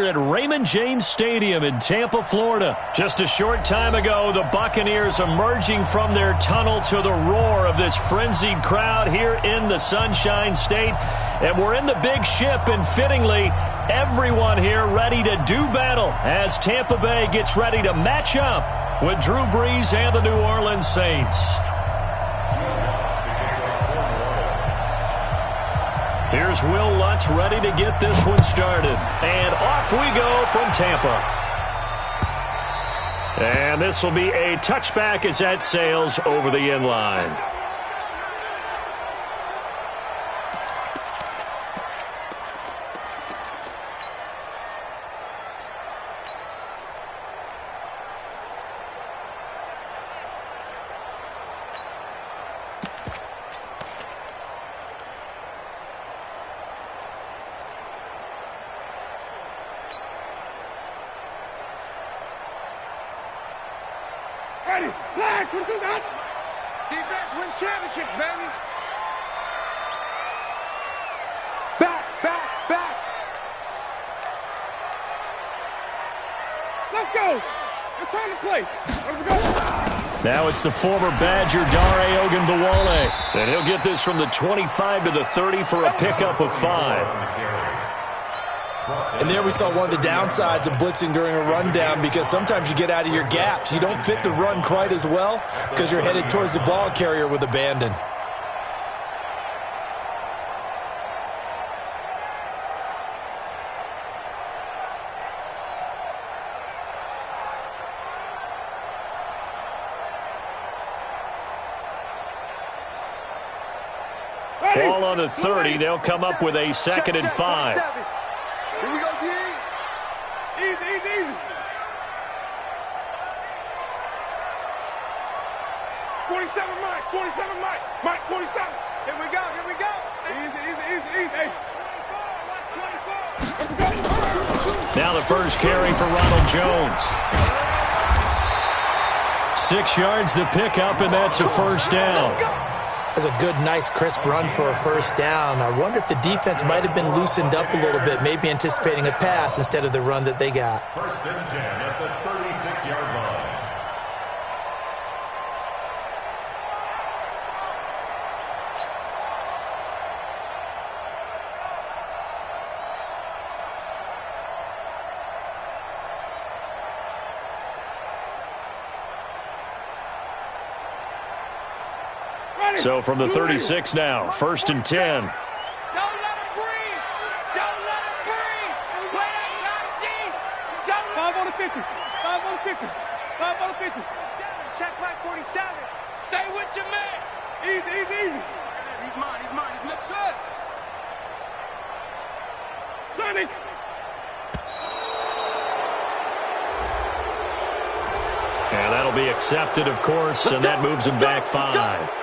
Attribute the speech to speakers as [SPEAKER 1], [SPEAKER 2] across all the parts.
[SPEAKER 1] here at Raymond James Stadium in Tampa, Florida. Just a short time ago, the Buccaneers emerging from their tunnel to the roar of this frenzied crowd here in the Sunshine State. And we're in the big ship, and fittingly, everyone here ready to do battle as Tampa Bay gets ready to match up with Drew Brees and the New Orleans Saints. Here's Will Lutz ready to get this one started. And off we go from Tampa. And this will be a touchback as that sails over the end line.
[SPEAKER 2] Flag, we'll do that. Defense wins championships, baby. Back. Let's go. It's time to play. Let we go.
[SPEAKER 1] Now it's the former Badger Dare Ogunbowale. And he'll get this from the 25 to the 30 for a pickup of 5.
[SPEAKER 3] And there we saw one of the downsides of blitzing during a rundown, because sometimes you get out of your gaps. You don't fit the run quite as well because you're headed towards the ball carrier with abandon.
[SPEAKER 1] Ball on the 30. They'll come up with a 2nd and 5.
[SPEAKER 2] Here we go, D. Easy. 47, Mike. 47, Mike. Mike, 47. Here we go. Easy. Hey. 24.
[SPEAKER 1] Now the first carry for Ronald Jones. 6 yards the pickup, and that's a first down.
[SPEAKER 3] That's a good, nice, crisp run for a first down. I wonder if the defense might have been loosened up a little bit, maybe anticipating a pass instead of the run that they got.
[SPEAKER 4] 1st and 10 at the 36-yard line.
[SPEAKER 1] So from the 36 now, 1st and 10.
[SPEAKER 2] Don't let him breathe. Play that time, D. 5 on the 50. 5 on the 50. Check back 47. Stay with your man. Easy. He's mine. He's left side. Sonny.
[SPEAKER 1] And that'll be accepted, of course, and that moves him back 5.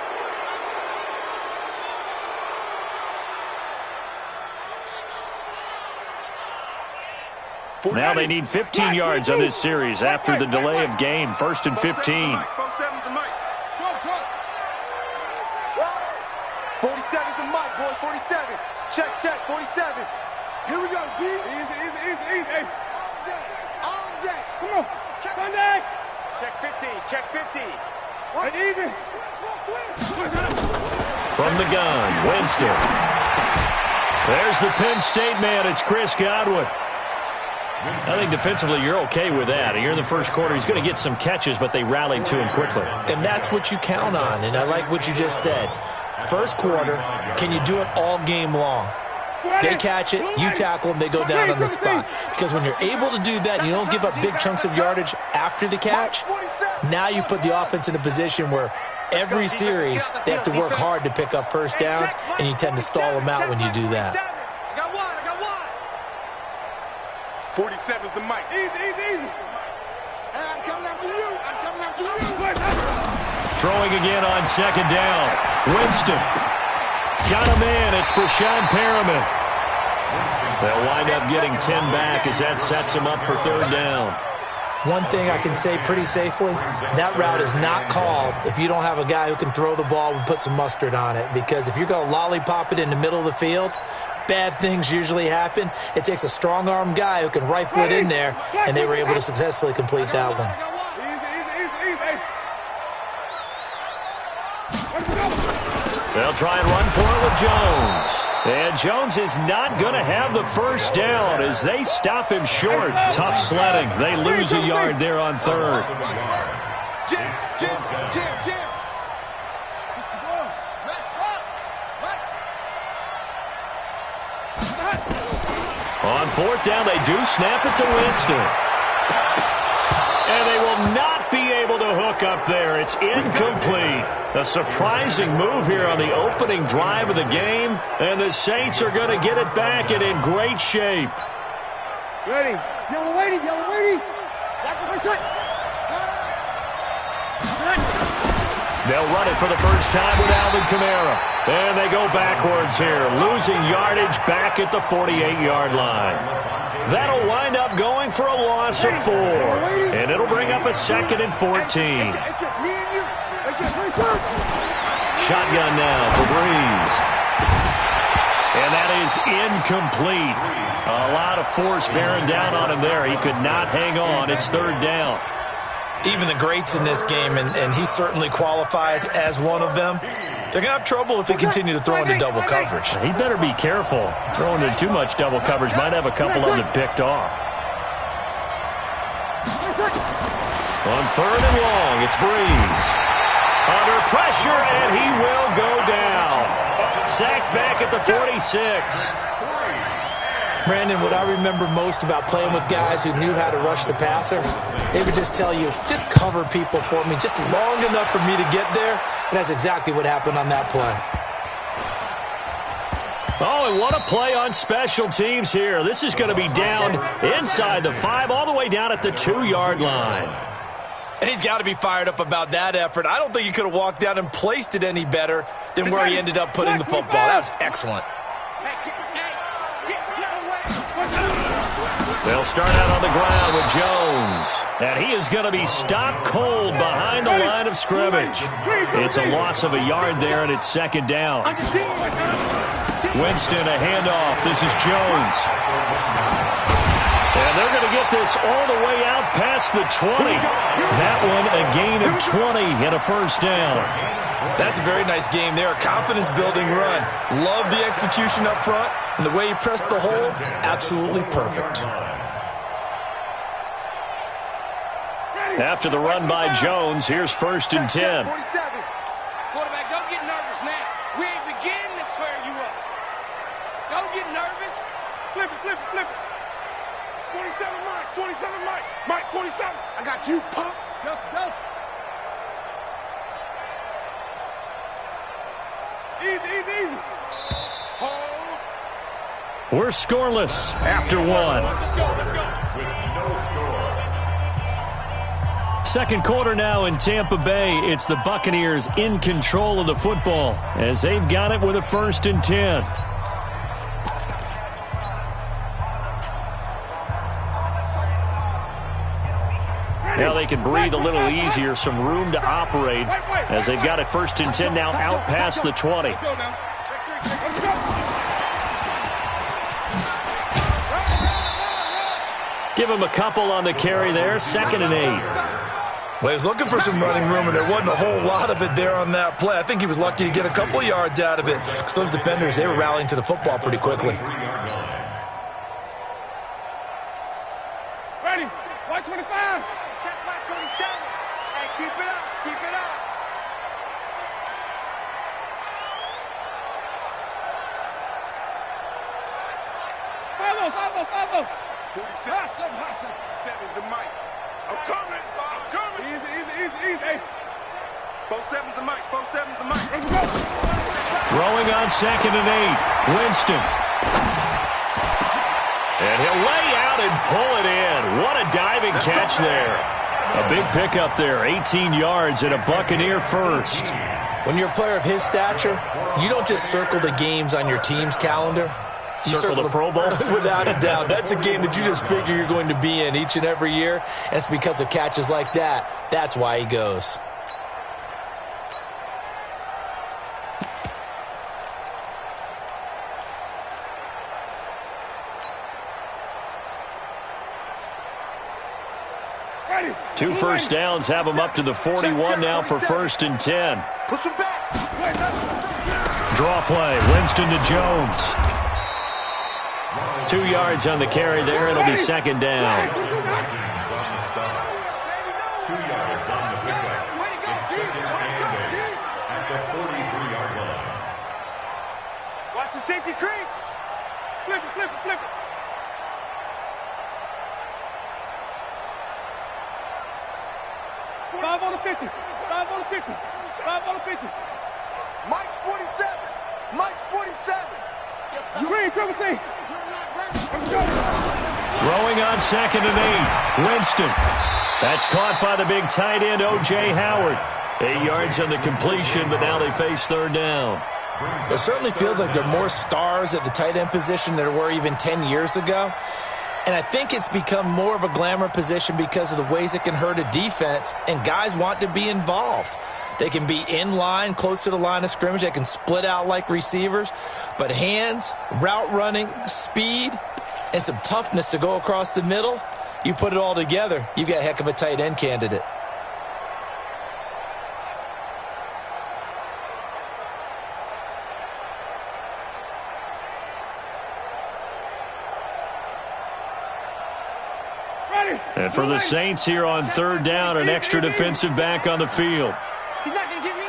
[SPEAKER 1] Now they need 15 yards on this series after the delay of game. 1st and 15.
[SPEAKER 2] 47's the mic, boys. 47. Check. 47. Here we go, D. Easy. Hey. All day. Come on. Sunday. Check 50. Right, easy.
[SPEAKER 1] From the gun, Winston. There's the Penn State man. It's Chris Godwin. I think defensively you're okay with that. Here in the first quarter, he's going to get some catches, but they rallied to him quickly.
[SPEAKER 3] And that's what you count on, and I like what you just said. First quarter, can you do it all game long? They catch it, you tackle them, they go down on the spot. Because when you're able to do that and you don't give up big chunks of yardage after the catch, now you put the offense in a position where every series they have to work hard to pick up first downs, and you tend to stall them out when you do that.
[SPEAKER 2] I got one. 47's the mic. Easy. Hey, I'm coming after you.
[SPEAKER 1] Throwing again on 2nd down. Winston. Got him in. It's Brashad Perriman. They'll wind up getting 10 back as that sets him up for 3rd down.
[SPEAKER 3] One thing I can say pretty safely, that route is not called if you don't have a guy who can throw the ball and put some mustard on it. Because if you're going to lollipop it in the middle of the field, bad things usually happen. It takes a strong-arm guy who can rifle it in there, and they were able to successfully complete that one.
[SPEAKER 1] They'll try and run for it with Jones. And Jones is not going to have the first down as they stop him short. Tough sledding. They lose a yard there on third. On fourth down, they do snap it to Winston. And they will not be able to hook up there. It's incomplete. A surprising move here on the opening drive of the game. And the Saints are going to get it back and in great shape.
[SPEAKER 2] Ready. Yellow waiting, yellow waiting.
[SPEAKER 1] They'll run it for the first time with Alvin Kamara. And they go backwards here, losing yardage back at the 48-yard line. That'll wind up going for a loss of 4. And it'll bring up a 2nd and 14.
[SPEAKER 2] It's just me and you. It's just me first.
[SPEAKER 1] Shotgun now for Breeze. And that is incomplete. A lot of force bearing down on him there. He could not hang on. It's third down.
[SPEAKER 3] Even the greats in this game, and he certainly qualifies as one of them, they're going to have trouble if they continue to throw into double coverage.
[SPEAKER 1] He better be careful. Throwing in too much double coverage might have a couple of them picked off. On third and long, it's Breeze. Under pressure, and he will go down. Sacked back at the 46.
[SPEAKER 3] Brandon, what I remember most about playing with guys who knew how to rush the passer, they would just tell you, just cover people for me, just long enough for me to get there. And that's exactly what happened on that play.
[SPEAKER 1] Oh, and what a play on special teams here. This is going to be down inside the 5, all the way down at the 2-yard line.
[SPEAKER 3] And he's got to be fired up about that effort. I don't think he could have walked down and placed it any better than where he ended up putting the football. That was excellent.
[SPEAKER 1] They'll start out on the ground with Jones. And he is going to be stopped cold behind the line of scrimmage. It's a loss of a yard there, and it's second down. Winston, a handoff. This is Jones. And they're going to get this all the way out past the 20. That one a gain of 20 and a first down.
[SPEAKER 3] That's a very nice game there. A confidence-building run. Love the execution up front. And the way he pressed the hole, absolutely perfect.
[SPEAKER 1] After the run by Jones, here's first and 10.
[SPEAKER 2] Quarterback, don't get nervous now. We ain't beginning to tear you up. Don't get nervous. Flip it, flip it, flip it. 27 Mike, 27 Mike. Mike, 27. I got you, punk. Delta, Delta. Easy, easy, easy. Hold.
[SPEAKER 1] We're scoreless after one. Second quarter now in Tampa Bay. It's the Buccaneers in control of the football as they've got it with a first and 10. Now they can breathe a little easier, some room to operate as they've got it first and 10 now out past the 20. Give him a couple on the carry there, 2nd and 8.
[SPEAKER 3] Well, he was looking for some running room, and there wasn't a whole lot of it there on that play. I think he was lucky to get a couple of yards out of it because those defenders, they were rallying to the football pretty quickly.
[SPEAKER 2] Ready, 125. Check 127. Hey, keep it up, keep it up. Five-oh. 47's the mic. I'm coming. Easy. Hey. 47's the mic. 47's the mic. Let's go.
[SPEAKER 1] Throwing on 2nd and 8. Winston. And he'll lay out and pull it in. What a diving catch there. A big pickup there. 18 yards and a Buccaneer first.
[SPEAKER 3] When you're a player of his stature, you don't just circle the games on your team's calendar. You
[SPEAKER 1] circle the Pro Bowl?
[SPEAKER 3] Without a doubt. That's a game that you just figure you're going to be in each and every year. And it's because of catches like that. That's why he goes.
[SPEAKER 1] 2 first downs have them up to the 41 now for 1st and 10.
[SPEAKER 2] Push him back.
[SPEAKER 1] Draw play. Winston to Jones. 2 yards on the carry there. It'll be 2nd down.
[SPEAKER 4] 2 yards on the pickup. It's 2nd and 8 at the 43-yard line.
[SPEAKER 2] Watch the safety creep. Flip it, flip it, flip it. Five on the 50. 5 on the 50. 5 on the 50. Mike's 47. Mike's 47. Green, triple T.
[SPEAKER 1] Throwing on 2nd and 8. Winston. That's caught by the big tight end, O.J. Howard. 8 yards on the completion, but now they face 3rd down.
[SPEAKER 3] It certainly feels like there are more stars at the tight end position than there were even 10 years ago. And I think it's become more of a glamour position because of the ways it can hurt a defense, and guys want to be involved. They can be in line, close to the line of scrimmage. They can split out like receivers. But hands, route running, speed, and some toughness to go across the middle, you put it all together, you got a heck of a tight end candidate.
[SPEAKER 1] And for the Saints here on 3rd down, an extra defensive back on the field.
[SPEAKER 2] He's not going to get me.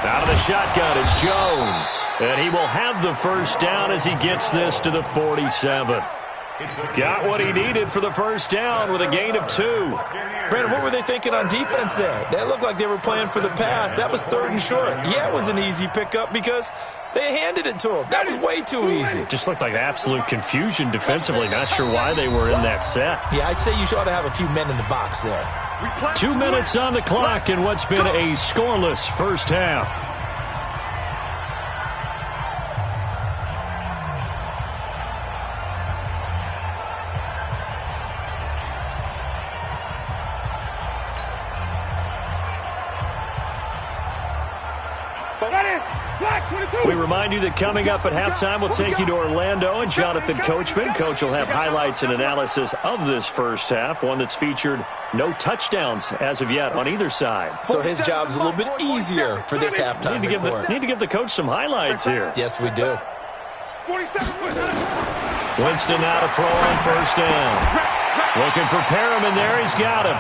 [SPEAKER 1] Out of the shotgun, it's Jones. And he will have the 1st down as he gets this to the 47. Got what he needed for the 1st down with a gain of 2.
[SPEAKER 3] Brandon, what were they thinking on defense there? They looked like they were playing for the pass. That was 3rd and short. Yeah, it was an easy pickup because they handed it to him. That was way too easy.
[SPEAKER 1] Just looked like absolute confusion defensively. Not sure why they were in that set.
[SPEAKER 3] Yeah, I'd say you ought to have a few men in the box there.
[SPEAKER 1] 2 minutes on the clock in what's been a scoreless 1st half. We remind you that coming up at halftime, we'll take you to Orlando and Jonathan Coachman. Coach will have highlights and analysis of this 1st half, one that's featured no touchdowns as of yet on either side.
[SPEAKER 3] So his job's a little bit easier for this halftime report.
[SPEAKER 1] Need to give the coach some highlights here.
[SPEAKER 3] Yes, we do.
[SPEAKER 1] Winston now to throw on 1st down. Looking for Perriman there. He's got him.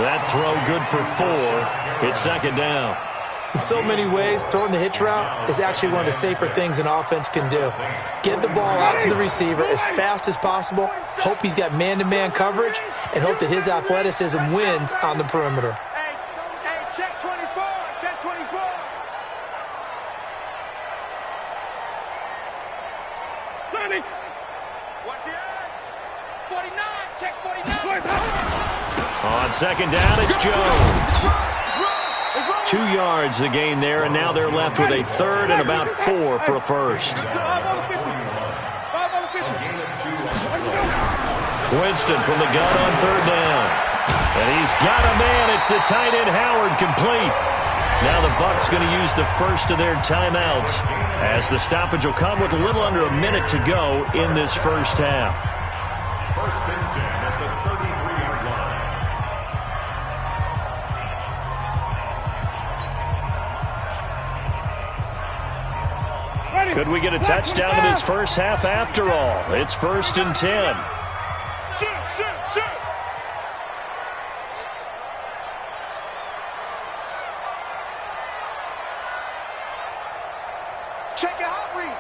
[SPEAKER 1] That throw good for 4. It's 2nd down.
[SPEAKER 3] In so many ways, throwing the hitch route is actually one of the safer things an offense can do. Get the ball out to the receiver as fast as possible, hope he's got man-to-man coverage, and hope that his athleticism wins on the perimeter.
[SPEAKER 2] Hey, check 24, check 24. Sonny. What's the ad? 49, check 49.
[SPEAKER 1] On 2nd down, it's Jones. 2 yards the gain there, and now they're left with a 3rd and about 4 for a 1st. Winston from the gun on 3rd down. And he's got a man. It's the tight end Howard complete. Now the Bucs going to use the first of their timeouts as the stoppage will come with a little under a minute to go in this 1st half.
[SPEAKER 4] 1st and 10 at the 33-yard line.
[SPEAKER 1] Could we get a touchdown in this 1st half after all? It's 1st and 10.
[SPEAKER 2] Shoot. Check it out, Reed.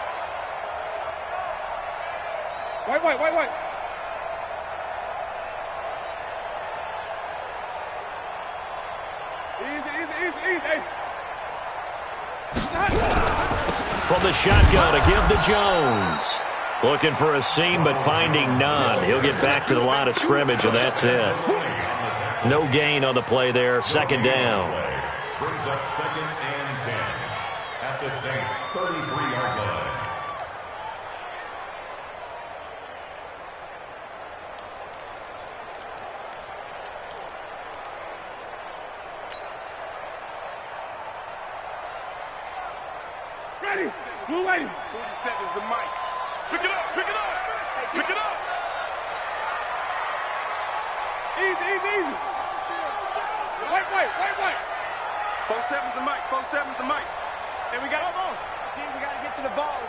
[SPEAKER 2] White. Easy. Hey.
[SPEAKER 1] From the shotgun to give to Jones. Looking for a seam, but finding none. He'll get back to the line of scrimmage, and that's it. No gain on the play there. 2nd down.
[SPEAKER 4] Brings up 2nd and 10 at the Saints' 33-yard line.
[SPEAKER 2] Ready. Blue lady. 40 seconds to Mike. Pick it up. Easy. White. 4-7's the mic. 4-7's the mic. And we got to get to the ball.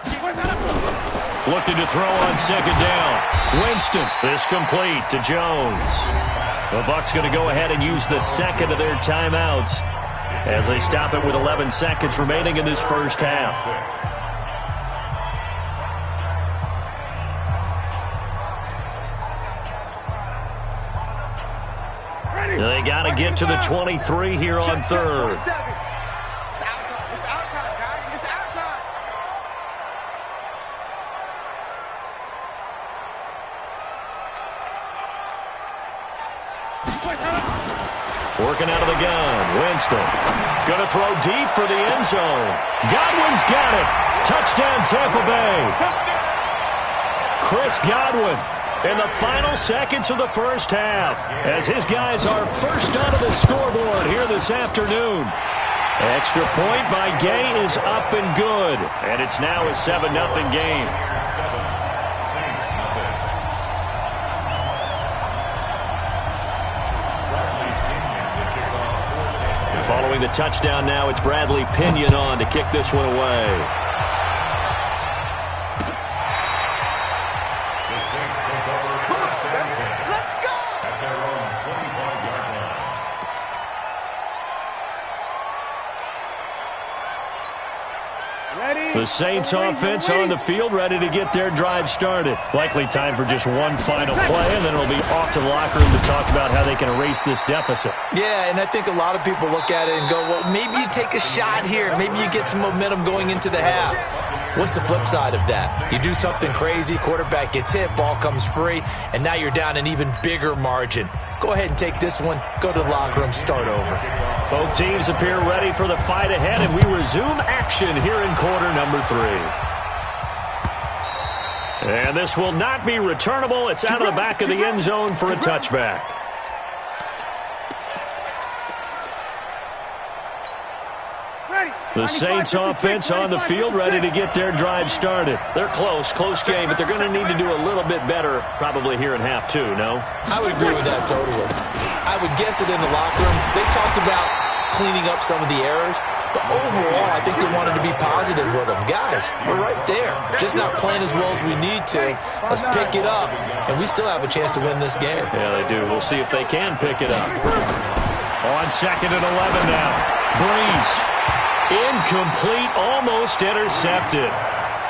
[SPEAKER 1] Looking to throw on second down. Winston, this complete to Jones. The Bucs going to go ahead and use the second of their timeouts as they stop it with 11 seconds remaining in this first half. They got to get to the 23 here on third.
[SPEAKER 2] It's our time, guys. It's our time.
[SPEAKER 1] Working out of the gun. Winston. Going to throw deep for the end zone. Godwin's got it. Touchdown, Tampa Bay. Chris Godwin in the final seconds of the first half as his guys are first onto the scoreboard here this afternoon. Extra point by Gay is up and good, and it's now a 7-0 game. And following the touchdown now, it's Bradley Pinion on to kick this one away. The Saints offense on the field, ready to get their drive started. Likely time for just one final play, and then it'll be off to the locker room to talk about how they can erase this deficit.
[SPEAKER 3] Yeah, and I think a lot of people look at it and go, well, maybe you take a shot here. Maybe you get some momentum going into the half. What's the flip side of that? You do something crazy, quarterback gets hit, ball comes free, and now you're down an even bigger margin. Go ahead and take this one, go to the locker room, start over.
[SPEAKER 1] Both teams appear ready for the fight ahead, and we resume action here in quarter number 3. And this will not be returnable. It's out of the back of the end zone for a touchback. The Saints offense on the field, ready to get their drive started. They're close game, but they're going to need to do a little bit better probably here in half 2, no?
[SPEAKER 3] I would agree with that totally. I would guess it in the locker room. They talked about cleaning up some of the errors, but overall, I think they wanted to be positive with them. Guys, we're right there. Just not playing as well as we need to. Let's pick it up, and we still have a chance to win this game.
[SPEAKER 1] Yeah, they do. We'll see if they can pick it up. On second and 11 now. Breeze. Incomplete, almost intercepted.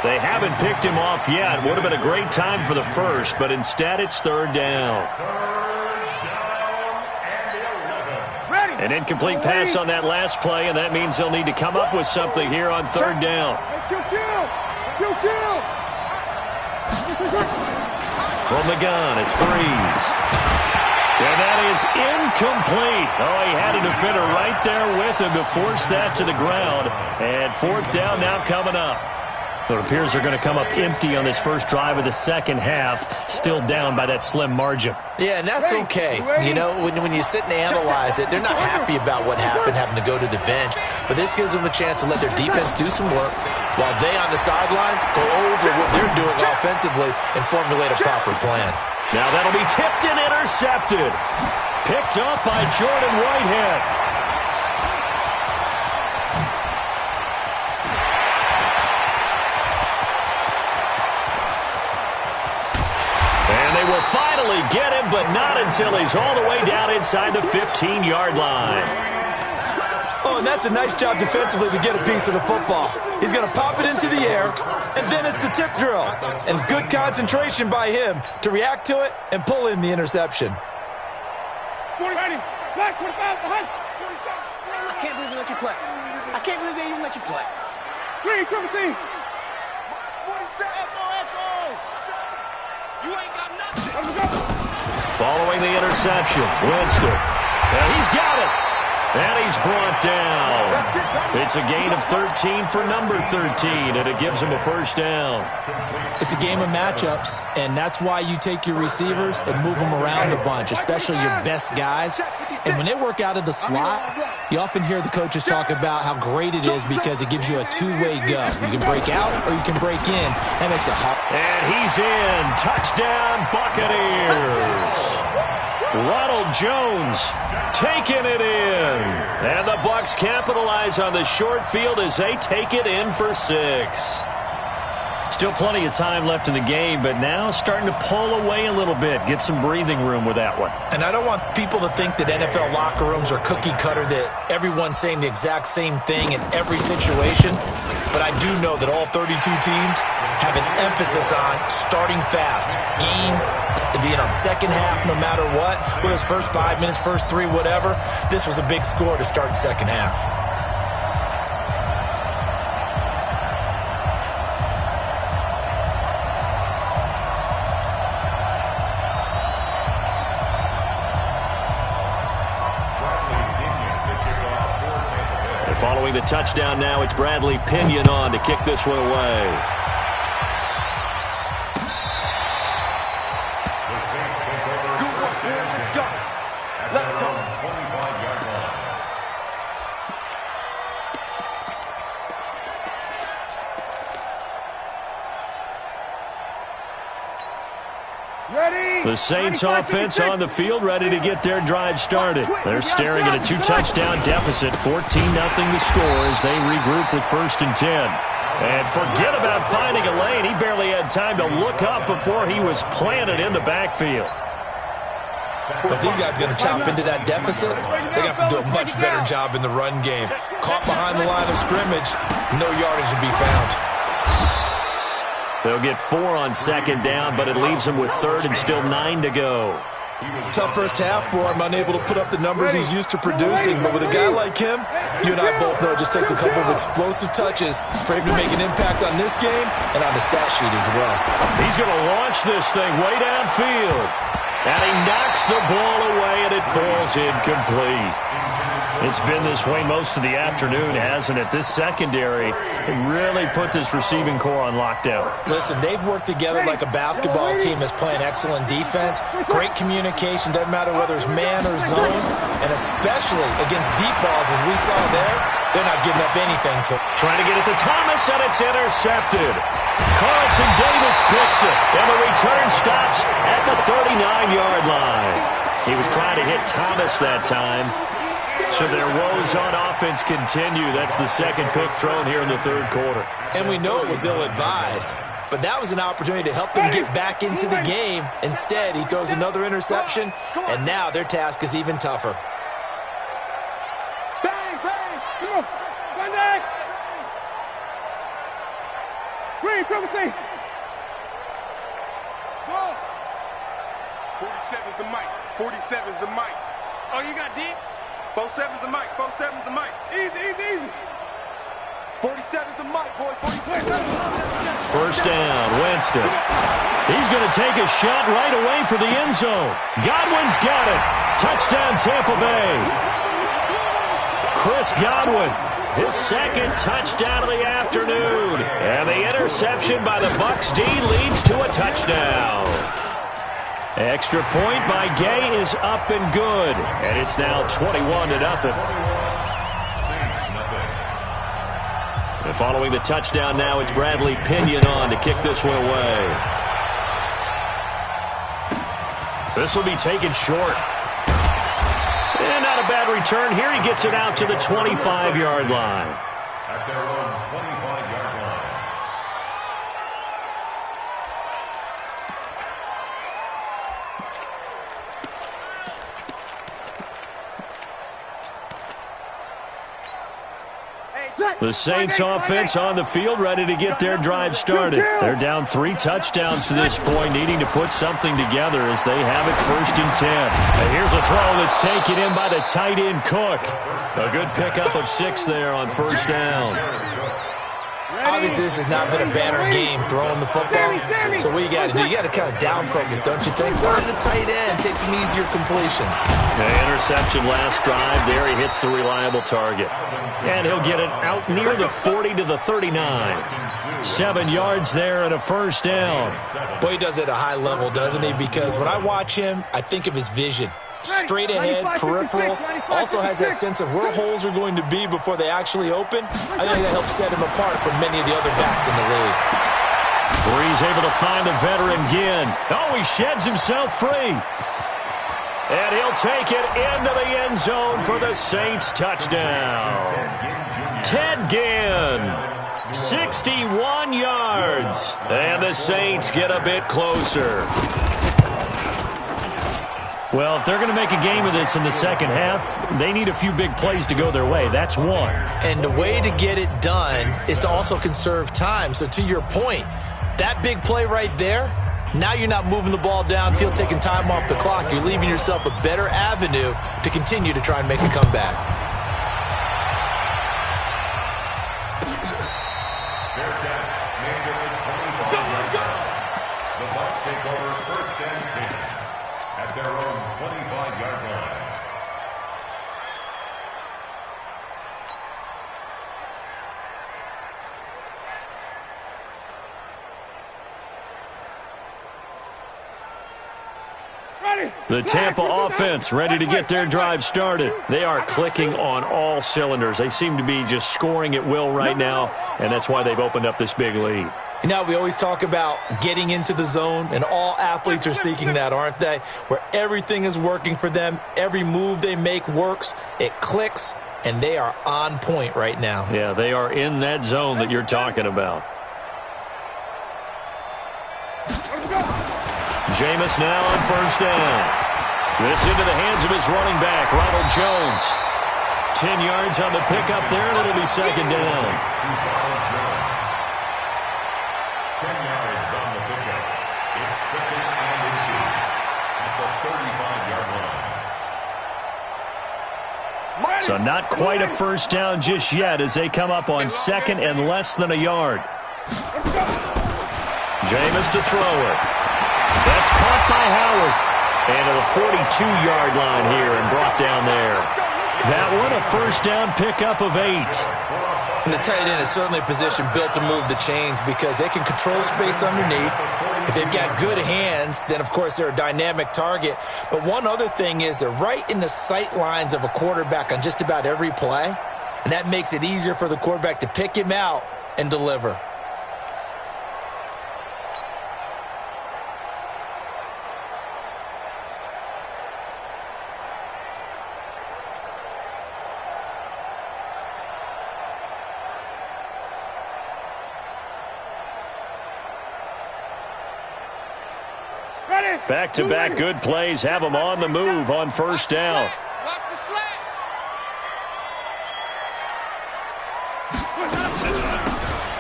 [SPEAKER 1] They haven't picked him off yet. Would have been a great time for the first, but instead it's third down. An incomplete pass on that last play, and that means they'll need to come up with something here on third down. From the gun, it's Breeze. And that is incomplete. Oh, he had a defender right there with him to force that to the ground. And fourth down now coming up. It appears they're going to come up empty on this first drive of the second half, still down by that slim margin.
[SPEAKER 3] Yeah, and that's okay. You know, when you sit and analyze it, they're not happy about what happened, having to go to the bench. But this gives them a chance to let their defense do some work while they on the sidelines go over what they're doing offensively and formulate a proper plan.
[SPEAKER 1] Now that'll be tipped and intercepted. Picked up by Jordan Whitehead. And they will finally get him, but not until he's all the way down inside the 15-yard line.
[SPEAKER 3] Oh, and that's a nice job defensively to get a piece of the football. He's going to pop it into the air, and then it's the tip drill. And good concentration by him to react to it and pull in the interception.
[SPEAKER 2] I can't believe they let you play. I can't believe they even let you play. Green, 17. 47. Echo. You ain't got nothing.
[SPEAKER 1] Following the interception, Winston. And he's got it. And he's brought down. It's a gain of 13 for number 13, and it gives him a first down.
[SPEAKER 3] It's a game of matchups, and that's why you take your receivers and move them around a bunch, especially your best guys. And when they work out of the slot, you often hear the coaches talk about how great it is because it gives you a two-way go. You can break out or you can break in. That makes it hard.
[SPEAKER 1] And he's in. Touchdown, Buccaneers. Ronald Jones taking it in. And the Bucs capitalize on the short field as they take it in for 6. Still plenty of time left in the game, but now starting to pull away a little bit. Get some breathing room with that one.
[SPEAKER 3] And I don't want people to think that NFL locker rooms are cookie cutter, that everyone's saying the exact same thing in every situation. But I do know that all 32 teams have an emphasis on starting fast. Game, second half, no matter what. Whether it's first 5 minutes, first 3, whatever. This was a big score to start second half.
[SPEAKER 1] Following the touchdown now, it's Bradley Pinion on to kick this one away.
[SPEAKER 2] Let's go.
[SPEAKER 1] The Saints offense on the field, ready to get their drive started. They're staring at a 2-touchdown deficit, 14-0 the score as they regroup with 1st and 10. And forget about finding a lane. He barely had time to look up before he was planted in the backfield.
[SPEAKER 3] But these guys are going to chop into that deficit. They have to do a much better job in the run game. Caught behind the line of scrimmage, no yardage to be found.
[SPEAKER 1] They'll get 4 on 2nd down, but it leaves them with 3rd and still 9 to go.
[SPEAKER 3] Tough first half for him, unable to put up the numbers he's used to producing. But with a guy like him, you and I both know it just takes a couple of explosive touches for him to make an impact on this game and on the stat sheet as well.
[SPEAKER 1] He's going to launch this thing way downfield. And he knocks the ball away, and it falls incomplete. It's been this way most of the afternoon, hasn't it? This secondary really put this receiving core on lockdown.
[SPEAKER 3] Listen, they've worked together like a basketball team that's playing excellent defense. Great communication, doesn't matter whether it's man or zone. And especially against deep balls, as we saw there, they're not giving up anything to.
[SPEAKER 1] Trying to get it to Thomas, and it's intercepted. Carlton Davis picks it, and the return stops at the 39-yard line. He was trying to hit Thomas that time. So their woes on offense continue. That's the second pick thrown here in the 3rd quarter.
[SPEAKER 3] And we know it was ill-advised, but that was an opportunity to help them get back into the game. Instead, he throws another interception, and now their task is even tougher.
[SPEAKER 2] Bang, bang. Come on. Run back. Green, triple C. Go. 47's the mic. 47's the mic. Oh, you got deep? 47's the mic. 47's the mic. Easy, easy, easy. 47's the mic, boys. 47's.
[SPEAKER 1] First down, Winston. He's going to take a shot right away for the end zone. Godwin's got it. Touchdown, Tampa Bay. Chris Godwin, his 2nd touchdown of the afternoon. And the interception by the Bucs D leads to a touchdown. Extra point by Gay is up and good. And it's now 21-0. And following the touchdown now, it's Bradley Pinion on to kick this one away. This will be taken short. And not a bad return here. He gets it out to the 25-yard line.
[SPEAKER 4] At their own 25-yard line.
[SPEAKER 1] The Saints offense on the field, ready to get their drive started. They're down 3 touchdowns to this point, needing to put something together as they have it 1st and 10. And here's a throw that's taken in by the tight end Cook. A good pickup of 6 there on 1st down.
[SPEAKER 3] Obviously, this has not been a banner game throwing the football. So what you got to do, you got to kind of down focus, don't you think? Find the tight end, take some easier completions.
[SPEAKER 1] The interception last drive there. He hits the reliable target. And he'll get it out near the 40 to the 39. 7 yards there and a 1st down.
[SPEAKER 3] Boy, he does it at a high level, doesn't he? Because when I watch him, I think of his vision. Straight ahead, peripheral, also has that sense of where holes are going to be before they actually open. I think that helps set him apart from many of the other backs in the league.
[SPEAKER 1] Brees able to find the veteran Ginn. Oh, he sheds himself free. And he'll take it into the end zone for the Saints touchdown. Ted Ginn, 61 yards. And the Saints get a bit closer. Well, if they're going to make a game of this in the second half, they need a few big plays to go their way. That's one.
[SPEAKER 3] And the way to get it done is to also conserve time. So to your point, that big play right there, now you're not moving the ball downfield, taking time off the clock. You're leaving yourself a better avenue to continue to try and make a comeback.
[SPEAKER 4] Fair catch, made at the 25-yard line. The Bucs take over first and 10 at their own 25-yard line.
[SPEAKER 1] The Tampa offense ready to get their drive started. They are clicking on all cylinders. They seem to be just scoring at will right now, and that's why they've opened up this big lead.
[SPEAKER 3] You know, we always talk about getting into the zone, and all athletes are seeking that, aren't they? Where everything is working for them, every move they make works, it clicks, and they are on point right now.
[SPEAKER 1] Yeah, they are in that zone that you're talking about. Jameis now on first down. This into the hands of his running back, Ronald Jones. 10 yards on the pickup there, and it'll be second down.
[SPEAKER 4] 10 yards on the pickup. It's second and inches at the 35-yard line.
[SPEAKER 1] So not quite a first down just yet as they come up on second and less than a yard. Jameis to throw it. That's caught by Howard. And to the 42-yard line here and brought down there. That one a first down pickup of 8.
[SPEAKER 3] And the tight end is certainly a position built to move the chains because they can control space underneath. If they've got good hands, then, of course, they're a dynamic target. But one other thing is they're right in the sight lines of a quarterback on just about every play. And that makes it easier for the quarterback to pick him out and deliver.
[SPEAKER 1] Back-to-back good plays have them on the move on first down.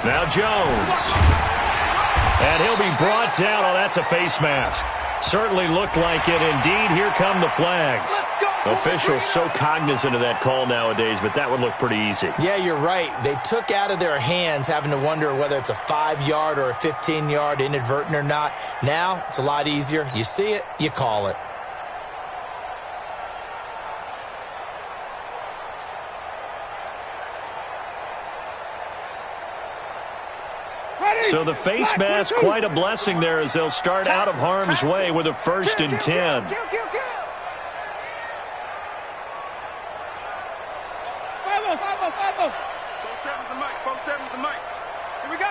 [SPEAKER 1] Now Jones. And he'll be brought down. Oh, that's a face mask. Certainly looked like it. Indeed, here come the flags. Officials so cognizant of that call nowadays, but that would look pretty easy.
[SPEAKER 3] Yeah, you're right. They took out of their hands having to wonder whether it's a 5-yard or a 15-yard inadvertent or not. Now, it's a lot easier. You see it, you call it.
[SPEAKER 1] So the face mask, quite a blessing there as they'll start out of harm's way with a 1st and 10.
[SPEAKER 2] Here we go.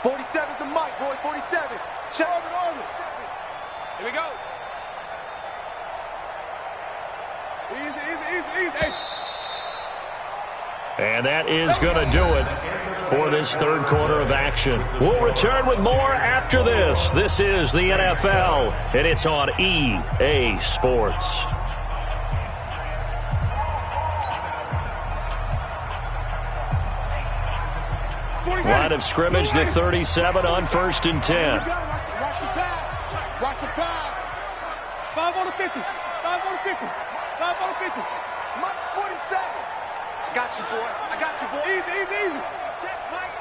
[SPEAKER 2] 47's the mic, boys. 47. Check on it. Here we go. Easy.
[SPEAKER 1] And that is going to do it for this third quarter of action. We'll return with more after this. This is the NFL, and it's on EA Sports. Line of scrimmage, the 37 on 1st and 10.
[SPEAKER 2] Watch the pass. 5 on the 50. 5 on the 50. 5 on the 50. Mike's 47. I got you, boy. Easy. Check Mike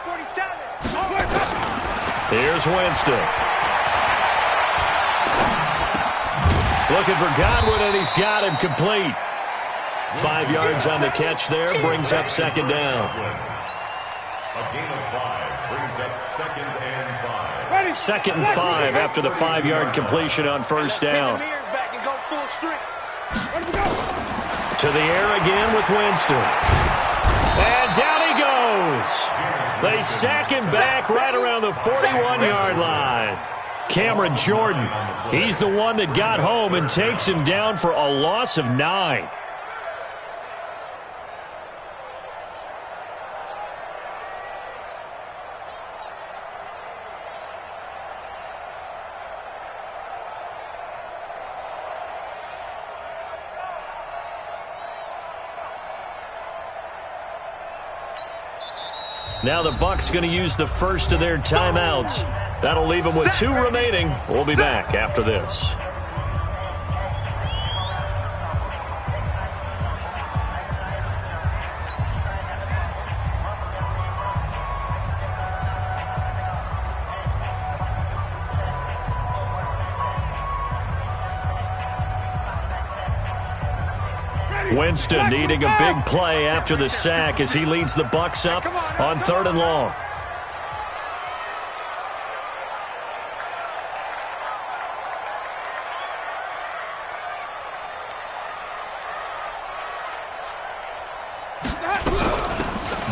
[SPEAKER 2] 47.
[SPEAKER 1] Here's Winston. Looking for Godwin, and he's got him complete. 5 yards on the catch there, brings up second down.
[SPEAKER 4] A gain of 5 brings up 2nd and 5.
[SPEAKER 1] 2nd and 5 after the 5-yard completion on first down. To the air again with Winston. And down he goes. They sack him back right around the 41-yard line. Cameron Jordan. He's the one that got home and takes him down for a loss of 9. Now the Bucs going to use the first of their timeouts. That'll leave them with 2 remaining. We'll be back after this. Winston needing a big play after the sack as he leads the Bucs up on 3rd and long.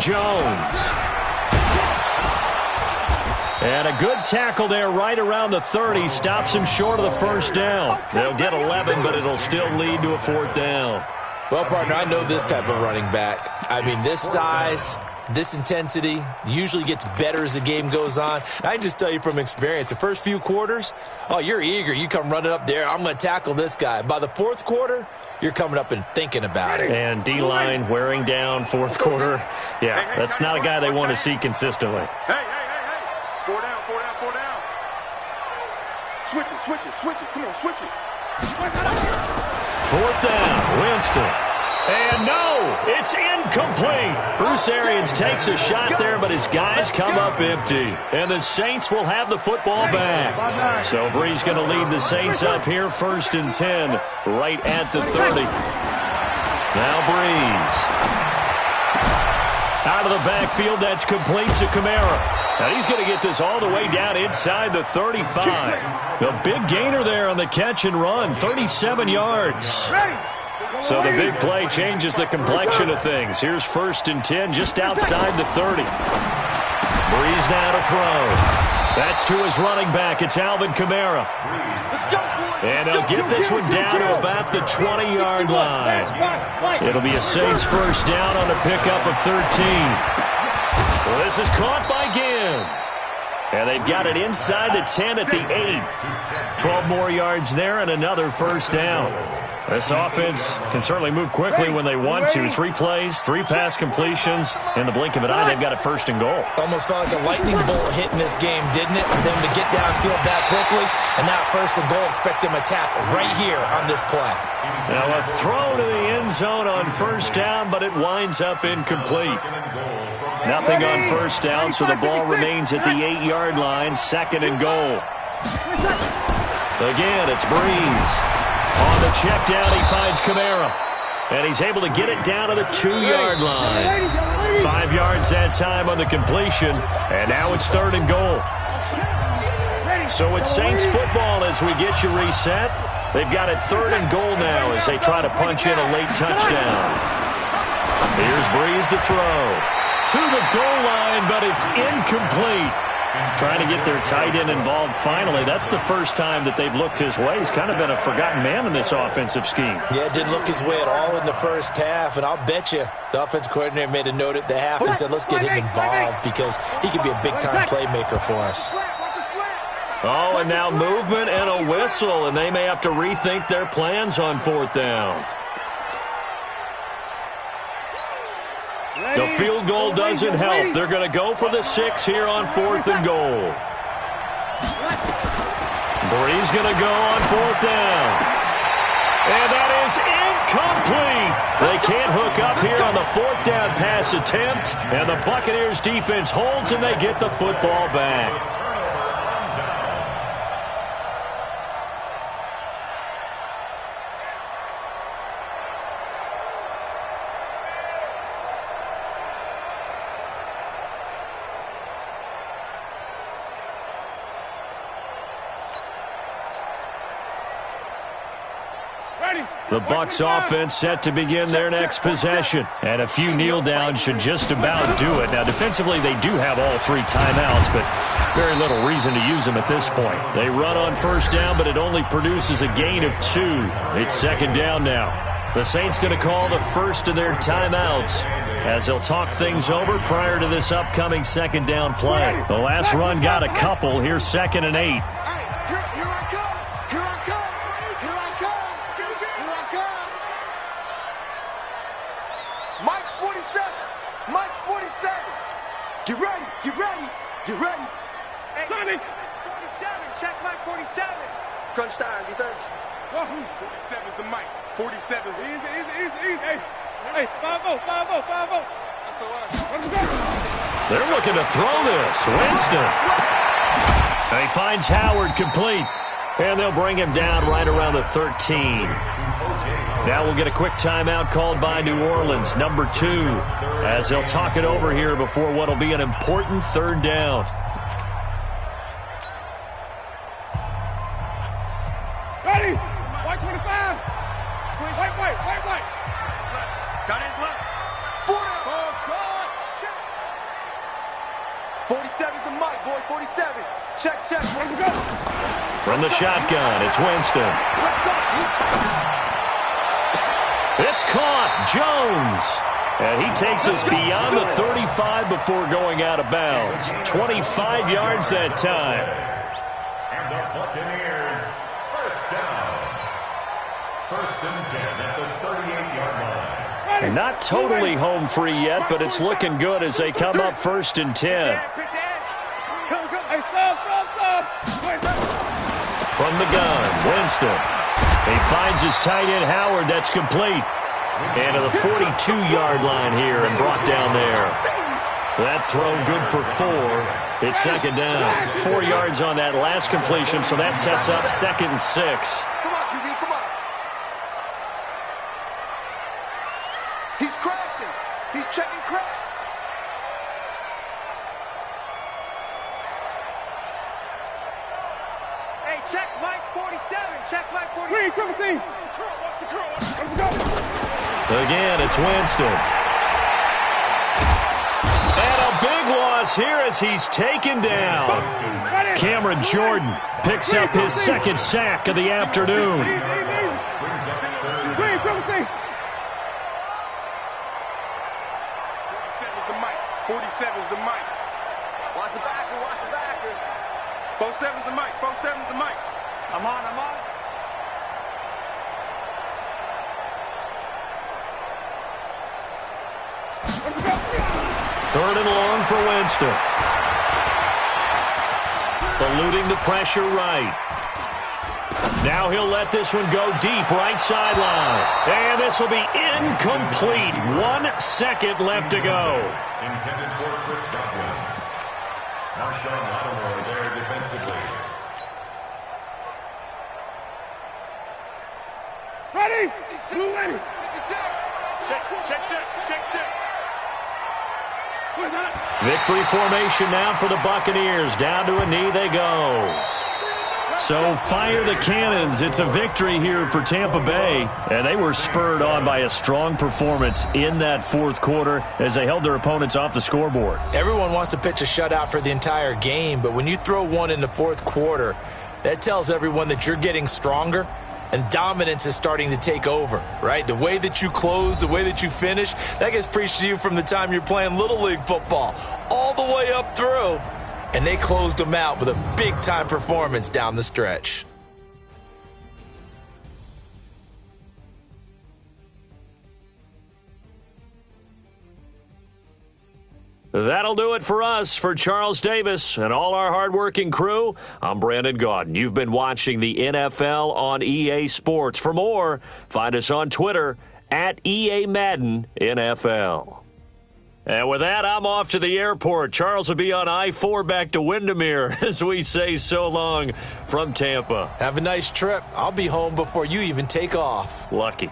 [SPEAKER 1] Jones. And a good tackle there right around the 30. Stops him short of the first down. They'll get 11, but it'll still lead to a 4th down.
[SPEAKER 3] Well, partner, I know this type of running back. I mean, this size, this intensity usually gets better as the game goes on. And I can just tell you from experience, the first few quarters, oh, you're eager. You come running up there, I'm going to tackle this guy. By the 4th quarter, you're coming up and thinking about it.
[SPEAKER 1] And D-line wearing down 4th quarter. Yeah, that's not a guy they want to see consistently.
[SPEAKER 2] Hey. 4 down. Switch it. Come on, switch it.
[SPEAKER 1] 4th down, Winston. And no, it's incomplete. Bruce Arians takes a shot there, but his guys come up empty. And the Saints will have the football back. So Brees going to lead the Saints up here, 1st and 10, right at the 30. Now Brees. Out of the backfield, that's complete to Kamara. And he's going to get this all the way down inside the 35. The big gainer there on the catch and run, 37 yards. So the big play changes the complexion of things. Here's 1st and 10 just outside the 30. Brees now to throw. That's to his running back. It's Alvin Kamara. And he'll get this one down to about the 20-yard line. It'll be a Saints 1st down on a pickup of 13. Well, this is caught by Ginn. And they've got it inside the 10 at the 8. 12 more yards there and another 1st down. This offense can certainly move quickly when they want to. 3 plays, 3 pass completions. In the blink of an eye, they've got it 1st and goal.
[SPEAKER 3] Almost felt like a lightning bolt hit in this game, didn't it? For them to get downfield that quickly. And now 1st and goal, expect them to tackle right here on this play.
[SPEAKER 1] Now a throw to the end zone on 1st down, but it winds up incomplete. Nothing on 1st down, so the ball remains at the 8-yard line. 2nd and goal. Again, it's Brees. On the check down, he finds Kamara. And he's able to get it down to the 2-yard line. 5 yards that time on the completion. And now it's 3rd and goal. So it's Saints football as we get you reset. They've got it 3rd and goal now as they try to punch in a late touchdown. Here's Brees to throw. To the goal line, but it's incomplete. Trying to get their tight end involved finally. That's the first time that they've looked his way. He's kind of been a forgotten man in this offensive scheme.
[SPEAKER 3] Yeah, it didn't look his way at all in the first half. And I'll bet you the offense coordinator made a note at the half and said, let's get him involved because he could be a big-time playmaker for us.
[SPEAKER 1] Oh, and now movement and a whistle, and they may have to rethink their plans on 4th down. The field goal doesn't help. They're going to go for the 6 here on 4th and goal. Brees going to go on 4th down. And that is incomplete. They can't hook up here on the 4th down pass attempt. And the Buccaneers defense holds and they get the football back. The Bucs offense set to begin their next possession. And a few kneel downs should just about do it. Now, defensively, they do have all 3 timeouts, but Very little reason to use him at this point. They run on first down, but it only produces a gain of 2. It's second down now. The Saints going to call the first of their timeouts as they'll talk things over prior to this upcoming second down play. The last run got a couple. Here's 2nd and 8.
[SPEAKER 2] Mike's 47. Mike's 47. Get ready. Get ready. Get ready. Hey, Sonic. 47. Check Mike 47. Crunch time, defense. 47 is the Mike. 47 is easy. Hey, 5-0.
[SPEAKER 1] They're looking to throw this. Winston. He finds Howard complete. And they'll bring him down right around the 13. Now we'll get a quick timeout called by New Orleans, number 2, as they'll talk it over here before what will be an important third down.
[SPEAKER 2] Ready? White 25. White. Got it left. 47 is the mic, boy. 47. Check. Where we go?
[SPEAKER 1] From the shotgun, it's Winston.
[SPEAKER 2] Let's go.
[SPEAKER 1] It's caught. Jones. And he takes us beyond the 35 before going out of bounds. 25 yards that time.
[SPEAKER 4] And the Buccaneers, first down. 1st and 10 at the 38-yard line.
[SPEAKER 1] Not totally home free yet, but it's looking good as they come up 1st and 10. From the gun, Winston. He finds his tight end, Howard. That's complete. And to the 42-yard line here and brought down there. That throw good for 4. It's second down. 4 yards on that last completion, so that sets up 2nd and 6.
[SPEAKER 2] Come on, QB, come on. He's crashing. He's checking crash. Hey, check Mike 47. Check Mike 47. Wait, come on, watch the curl. Let's go.
[SPEAKER 1] Again, it's Winston. And a big loss here as he's taken down. Cameron Jordan picks up his 2nd sack of the afternoon.
[SPEAKER 2] 47's the mic. Watch the backer, watch the backer. 47's the mic, 47's the mic. I'm on.
[SPEAKER 1] 3rd and long for Winston. Eluding the pressure right. Now he'll let this one go deep right sideline. And this will be incomplete. 1 second left to go.
[SPEAKER 4] Intended for Chris Godwin. Marshawn Lattimore there defensively.
[SPEAKER 2] Ready? Blue ready. 56. Check.
[SPEAKER 1] Victory formation now for the Buccaneers. Down to a knee they go. So fire the cannons. It's a victory here for Tampa Bay. And they were spurred on by a strong performance in that 4th quarter as they held their opponents off the scoreboard.
[SPEAKER 3] Everyone wants to pitch a shutout for the entire game, but when you throw one in the 4th quarter, that tells everyone that you're getting stronger and dominance is starting to take over, right? The way that you close, the way that you finish, that gets preached to you from the time you're playing Little League football all the way up through. And they closed them out with a big-time performance down the stretch.
[SPEAKER 1] That'll do it for us. For Charles Davis and all our hardworking crew, I'm Brandon Gaudin. You've been watching the NFL on EA Sports. For more, find us on Twitter at EA Madden NFL. And with that, I'm off to the airport. Charles will be on I-4 back to Windermere as we say so long from Tampa.
[SPEAKER 3] Have a nice trip. I'll be home before you even take off.
[SPEAKER 1] Lucky.